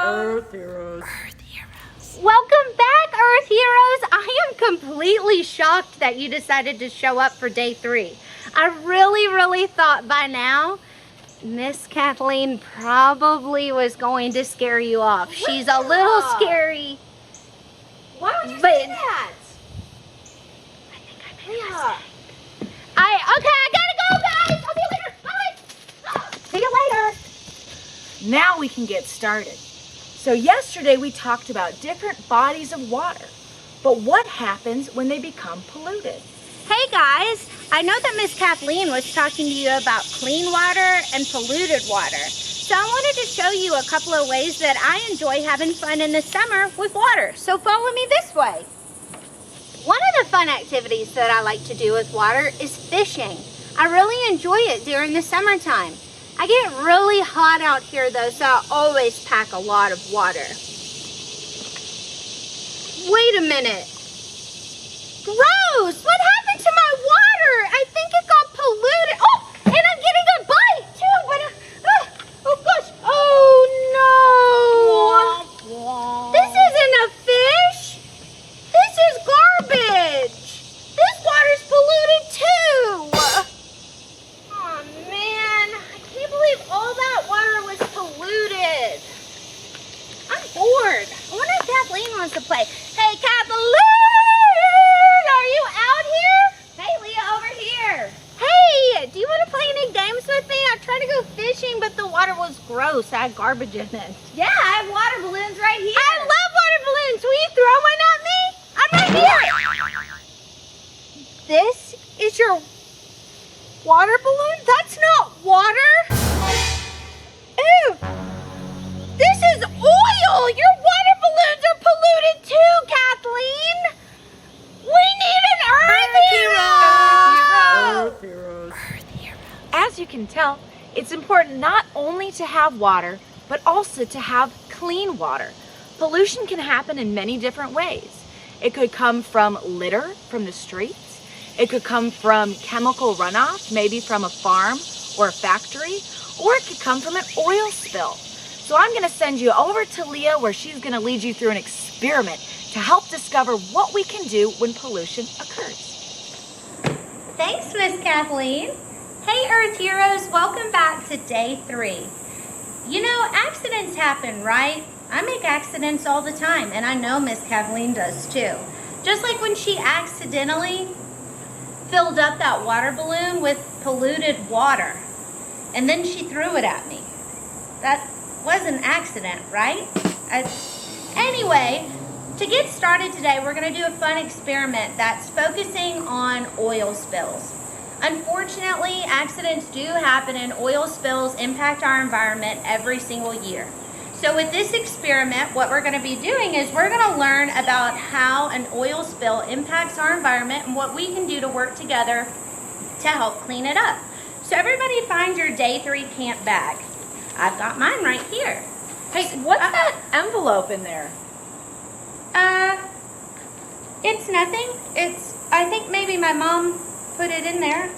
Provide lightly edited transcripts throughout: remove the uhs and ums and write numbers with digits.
Earth Heroes. Earth Heroes. Welcome back, Earth Heroes. I am completely shocked that you decided to show up for day 3. I really thought by now Miss Kathleen probably was going to scare you off. She's a little scary. Why would you say that? I think I made a mistake. Okay, I gotta go, guys. I'll see you later. Bye. See you later. Now we can get started. So yesterday we talked about different bodies of water, but what happens when they become polluted? Hey guys, I know that Miss Kathleen was talking to you about clean water and polluted water. So I wanted to show you a couple of ways that I enjoy having fun in the summer with water. So follow me this way. One of the fun activities that I like to do with water is fishing. I really enjoy it during the summertime. I get really hot out here though, so I always pack a lot of water. Wait a minute. Gross! What happened to my water? I think it got polluted. Oh, and I'm getting a bite too, but oh gosh. Oh no. This isn't a fish. This is garbage. This water's polluted too. Oh man, I can't believe all that water was polluted. I'm bored. I wonder if Kathleen wants to play. Hey, Kathleen! Are you out here? Hey, Leah, over here. Hey, do you want to play any games with me? I tried to go fishing, but the water was gross. I had garbage in it. Yeah, I have water balloons right here. I love water balloons. Will you throw one at me? I'm right here. This is your water balloon? That's not water. Ew. This is oil. Your water balloons are polluted too, Kathleen. We need an Earth Hero. Earth Heroes. Earth Heroes. As you can tell, it's important not only to have water, but also to have clean water. Pollution can happen in many different ways. It could come from litter from the streets. It could come from chemical runoff, maybe from a farm or a factory, or it could come from an oil spill. So I'm going to send you over to Leah where she's going to lead you through an experiment to help discover what we can do when pollution occurs. Thanks, Miss Kathleen. Hey, Earth Heroes, welcome back to day 3. You know, accidents happen, right? I make accidents all the time, and I know Miss Kathleen does too. Just like when she accidentally filled up that water balloon with polluted water, and then she threw it at me. That was an accident, right? Anyway, to get started today, we're going to do a fun experiment that's focusing on oil spills. Unfortunately, accidents do happen and oil spills impact our environment every single year. So with this experiment, what we're going to be doing is we're going to learn about how an oil spill impacts our environment and what we can do to work together to help clean it up. So everybody find your day 3 camp bag. I've got mine right here. Hey, what's that envelope in there? It's nothing. I think maybe my mom put it in there.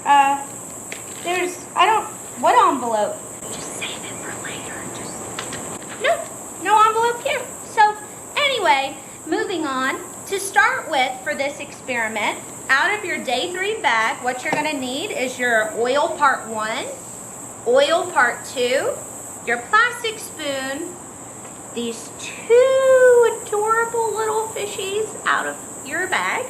What envelope? Just save it for later. No envelope here. So anyway, moving on. To start with for this experiment, out of your day 3 bag, what you're gonna need is your oil part 1, oil part 2, your plastic spoon, these 2 adorable little fishies out of your bag.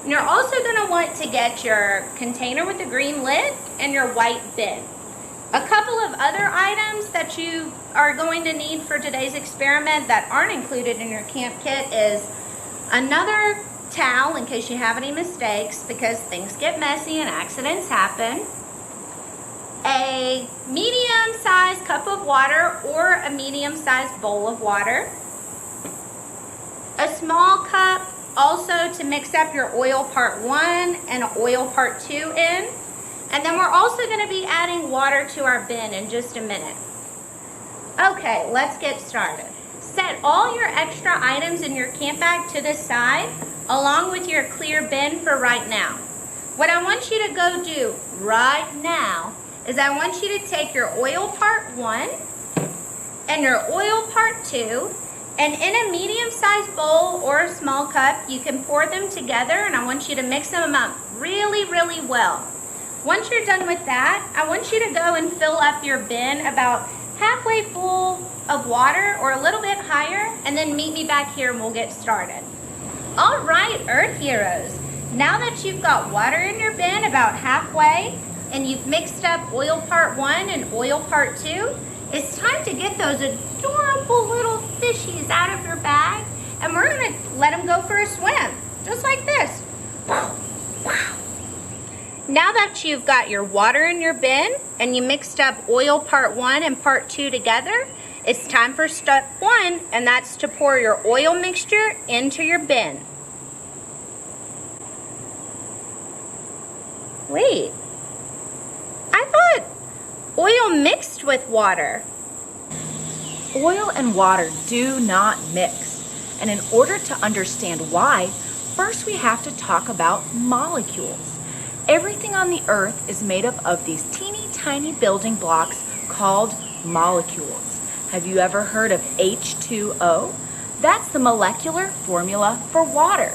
And you're also going to want to get your container with the green lid and your white bin. A couple of other items that you are going to need for today's experiment that aren't included in your camp kit is another towel in case you have any mistakes, because things get messy and accidents happen. A medium-sized cup of water or a medium-sized bowl of water. A small cup also to mix up your oil part 1 and oil part 2 in. And then we're also going to be adding water to our bin in just a minute. Okay, let's get started. Set all your extra items in your camp bag to the side along with your clear bin for right now. What I want you to go do right now is I want you to take your oil part 1 and your oil part 2. And in a medium-sized bowl or a small cup, you can pour them together, and I want you to mix them up really, really well. Once you're done with that, I want you to go and fill up your bin about halfway full of water or a little bit higher, and then meet me back here and we'll get started. All right, Earth Heroes. Now that you've got water in your bin about halfway, and you've mixed up oil part 1 and oil part 2, it's time to get those adorable little fishies out of your bag, and we're gonna let them go for a swim, just like this. Now that you've got your water in your bin and you mixed up oil part 1 and part 2 together, it's time for step 1, and that's to pour your oil mixture into your bin. Wait, I thought oil mixed with water. Oil and water do not mix. And in order to understand why, first we have to talk about molecules. Everything on the earth is made up of these teeny tiny building blocks called molecules. Have you ever heard of H2O? That's the molecular formula for water.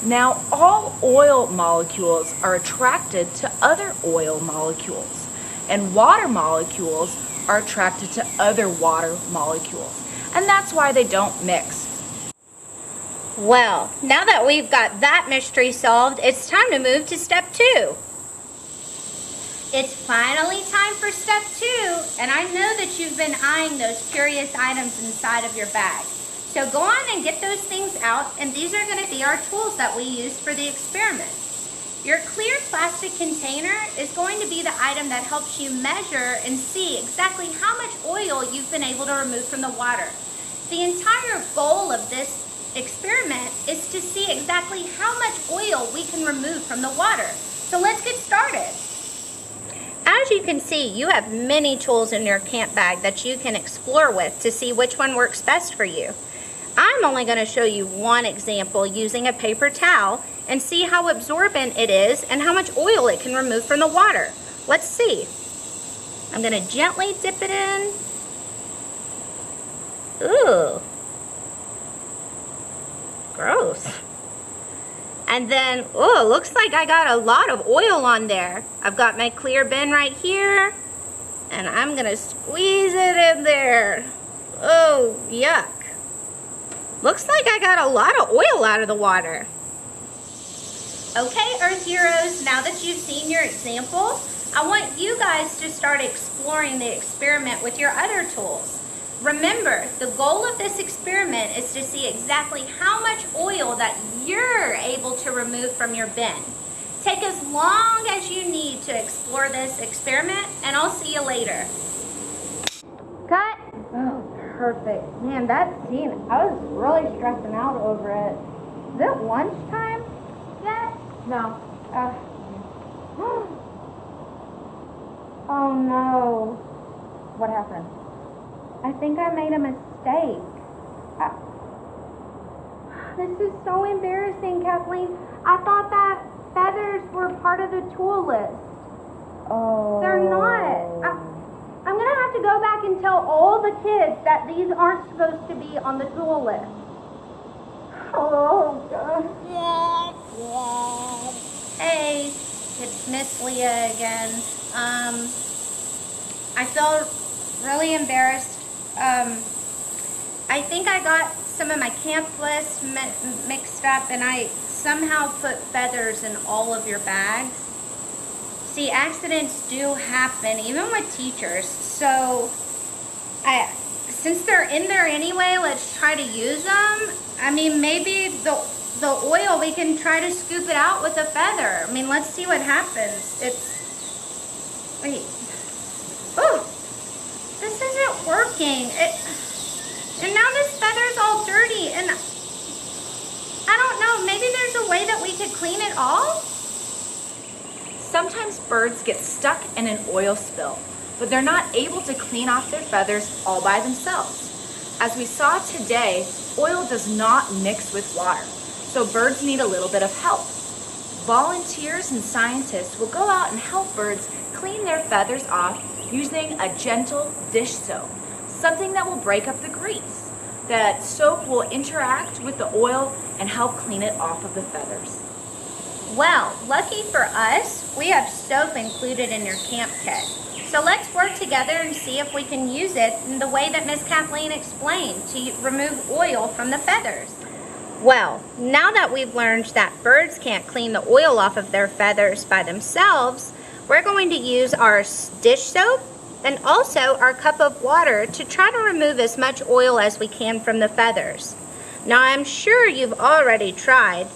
Now, all oil molecules are attracted to other oil molecules, and water molecules are attracted to other water molecules, and that's why they don't mix. Well, now that we've got that mystery solved, it's time to move to step 2. It's finally time for step 2, and I know that you've been eyeing those curious items inside of your bag. So go on and get those things out, and these are going to be our tools that we use for the experiment. Your clear plastic container is going to be the item that helps you measure and see exactly how much oil you've been able to remove from the water. The entire goal of this experiment is to see exactly how much oil we can remove from the water. So let's get started. As you can see, you have many tools in your camp bag that you can explore with to see which one works best for you. I'm only going to show you one example using a paper towel and see how absorbent it is and how much oil it can remove from the water. Let's see. I'm going to gently dip it in. Ooh. Gross. And then, oh, looks like I got a lot of oil on there. I've got my clear bin right here, and I'm gonna squeeze it in there. Oh, yuck. Looks like I got a lot of oil out of the water. Okay, Earth Heroes, now that you've seen your example, I want you guys to start exploring the experiment with your other tools. Remember, the goal of this experiment is to see exactly how much oil that you're able to remove from your bin. Take as long as you need to explore this experiment, and I'll see you later. Cut. Oh, perfect. Man, that scene, I was really stressing out over it. Is it lunchtime yet? No. Oh no. What happened? I think I made a mistake. This is so embarrassing, Kathleen. I thought that feathers were part of the tool list. Oh. They're not. I'm going to have to go back and tell all the kids that these aren't supposed to be on the tool list. Oh, God. Hey, it's Miss Leah again. I feel really embarrassed. I think I got some of my camp lists mixed up, and I somehow put feathers in all of your bags. See, accidents do happen, even with teachers. So, since they're in there anyway, let's try to use them. I mean, maybe the oil, we can try to scoop it out with a feather. I mean, let's see what happens. Wait. Oh! This isn't working. And now this feather's all dirty, and I don't know, maybe there's a way that we could clean it all? Sometimes birds get stuck in an oil spill, but they're not able to clean off their feathers all by themselves. As we saw today, oil does not mix with water, so birds need a little bit of help. Volunteers and scientists will go out and help birds clean their feathers off using a gentle dish soap. something that will break up the grease. That soap will interact with the oil and help clean it off of the feathers. Well, lucky for us, we have soap included in your camp kit. So let's work together and see if we can use it in the way that Miss Kathleen explained to remove oil from the feathers. Well, now that we've learned that birds can't clean the oil off of their feathers by themselves, we're going to use our dish soap and also our cup of water to try to remove as much oil as we can from the feathers. Now, I'm sure you've already tried,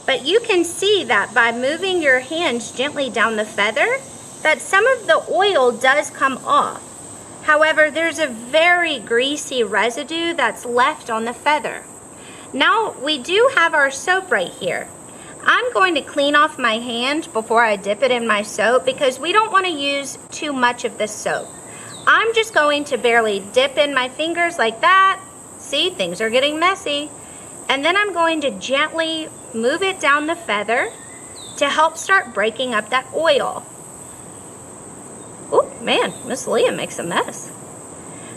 but you can see that by moving your hands gently down the feather, that some of the oil does come off. However, there's a very greasy residue that's left on the feather. Now, we do have our soap right here. I'm going to clean off my hand before I dip it in my soap because we don't want to use too much of this soap. I'm just going to barely dip in my fingers like that. See, things are getting messy. And then I'm going to gently move it down the feather to help start breaking up that oil. Oh man, Miss Leah makes a mess.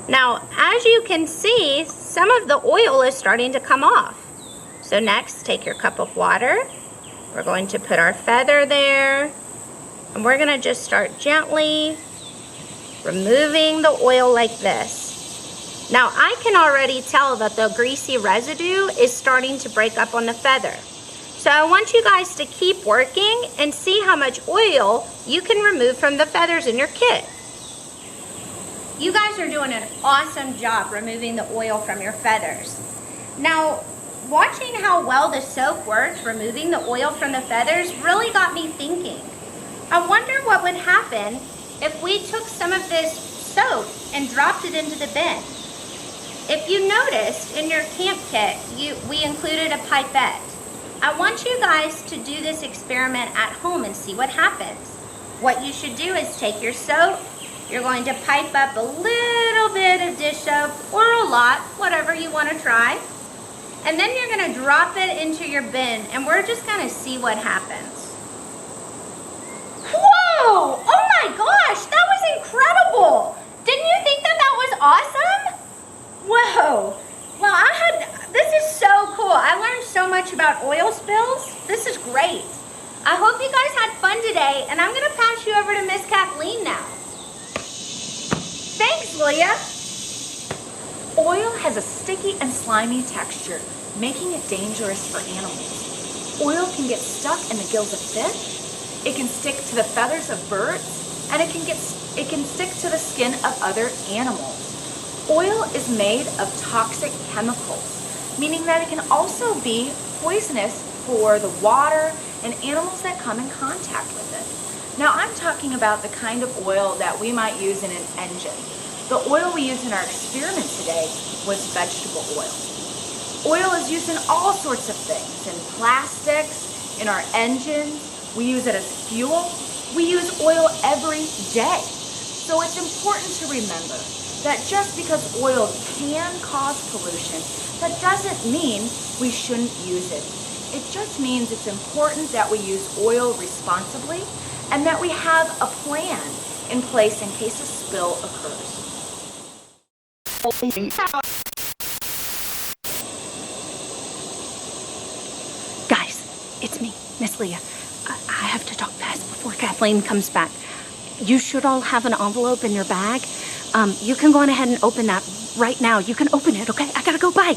Now, as you can see, some of the oil is starting to come off. So next, take your cup of water. We're going to put our feather there, and we're going to just start gently removing the oil like this. Now, I can already tell that the greasy residue is starting to break up on the feather. So I want you guys to keep working and see how much oil you can remove from the feathers in your kit. You guys are doing an awesome job removing the oil from your feathers. Now, watching how well the soap worked removing the oil from the feathers really got me thinking. I wonder what would happen if we took some of this soap and dropped it into the bin. If you noticed in your camp kit, we included a pipette. I want you guys to do this experiment at home and see what happens. What you should do is take your soap, you're going to pipe up a little bit of dish soap or a lot, whatever you want to try. And then you're going to drop it into your bin and we're just going to see what happens. Whoa! Oh my gosh, that was incredible! Didn't you think that that was awesome? Whoa! Well, this is so cool. I learned so much about oil spills. This is great. I hope you guys had fun today, and I'm going to pass you over to Miss Kathleen now. Thanks, Leah. Oil has a sticky and slimy texture, making it dangerous for animals. Oil can get stuck in the gills of fish, it can stick to the feathers of birds, and it can stick to the skin of other animals. Oil is made of toxic chemicals, meaning that it can also be poisonous for the water and animals that come in contact with it. Now, I'm talking about the kind of oil that we might use in an engine. The oil we used in our experiment today was vegetable oil. Oil is used in all sorts of things, in plastics, in our engines. We use it as fuel. We use oil every day. So it's important to remember that just because oil can cause pollution, that doesn't mean we shouldn't use it. It just means it's important that we use oil responsibly and that we have a plan in place in case a spill occurs. Guys, it's me, Miss Leah. I have to talk fast before Kathleen comes back. You should all have an envelope in your bag. You can go on ahead and open that right now. You can open it, okay? I gotta go, bye.